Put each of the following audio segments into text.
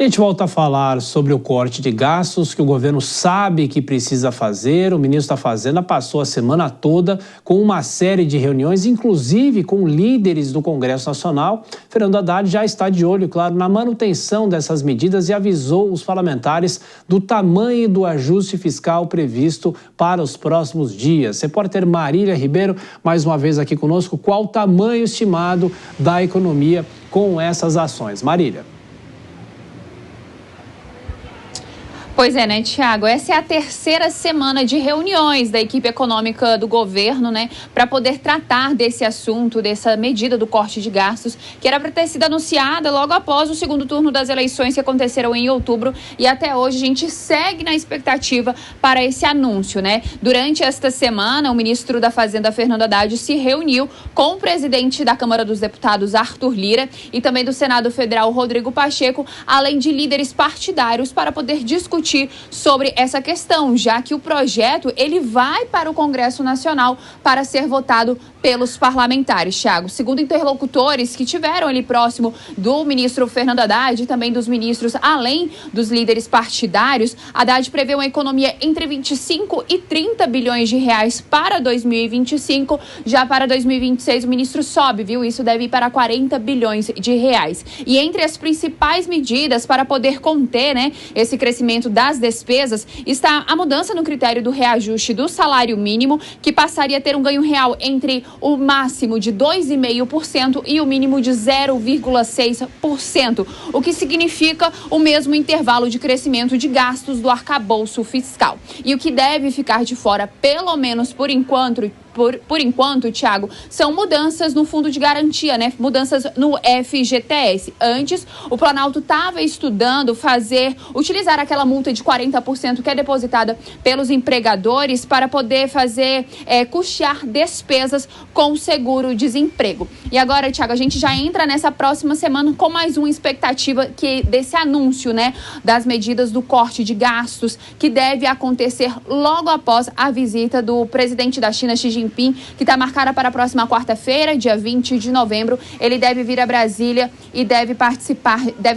gente volta a falar sobre o corte de gastos que o governo sabe que precisa fazer. O ministro da Fazenda passou a semana toda com uma série de reuniões, inclusive com líderes do Congresso Nacional. Fernando Haddad já está de olho, claro, na manutenção dessas medidas e avisou os parlamentares do tamanho do ajuste fiscal previsto para os próximos dias. Repórter Marília Ribeiro, mais uma vez aqui conosco, qual o tamanho estimado da economia com essas ações? Marília. Pois é, né, Tiago? Essa é a terceira semana de reuniões da equipe econômica do governo, né, para poder tratar desse assunto, dessa medida do corte de gastos, que era para ter sido anunciada logo após o segundo turno das eleições que aconteceram em outubro, e até hoje a gente segue na expectativa para esse anúncio, né? Durante esta semana, o ministro da Fazenda, Fernando Haddad, se reuniu com o presidente da Câmara dos Deputados, Arthur Lira, e também do Senado Federal, Rodrigo Pacheco, além de líderes partidários, para poder discutir sobre essa questão, já que o projeto ele vai para o Congresso Nacional para ser votado pelos parlamentares, Thiago. Segundo interlocutores que tiveram ali próximo do ministro Fernando Haddad e também dos ministros, além dos líderes partidários, Haddad prevê uma economia entre 25 e 30 bilhões de reais para 2025. Já para 2026 o ministro sobe, viu? Isso deve ir para 40 bilhões de reais. E entre as principais medidas para poder conter, né, esse crescimento das despesas está a mudança no critério do reajuste do salário mínimo, que passaria a ter um ganho real entre o máximo de 2,5% e o mínimo de 0,6%, o que significa o mesmo intervalo de crescimento de gastos do arcabouço fiscal. E o que deve ficar de fora, pelo menos por enquanto, Tiago, são mudanças no fundo de garantia, né? Mudanças no FGTS. Antes, o Planalto estava estudando utilizar aquela multa de 40% que é depositada pelos empregadores para poder custear despesas com o seguro-desemprego. E agora, Tiago, a gente já entra nessa próxima semana com mais uma expectativa desse anúncio, né? Das medidas do corte de gastos que deve acontecer logo após a visita do presidente da China, Xi Jinping, que está marcada para a próxima quarta-feira, dia 20 de novembro. Ele deve vir a Brasília e deve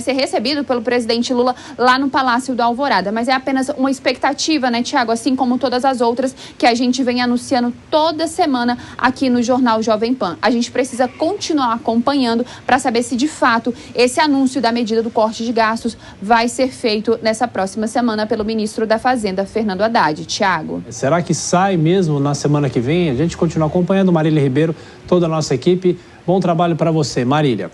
ser recebido pelo presidente Lula lá no Palácio do Alvorada. Mas é apenas uma expectativa, né, Tiago? Assim como todas as outras que a gente vem anunciando toda semana aqui no Jornal Jovem Pan. A gente precisa continuar acompanhando para saber se, de fato, esse anúncio da medida do corte de gastos vai ser feito nessa próxima semana pelo ministro da Fazenda, Fernando Haddad. Tiago. Será que sai mesmo na semana que vem? A gente continua acompanhando. Marília Ribeiro, toda a nossa equipe. Bom trabalho para você, Marília.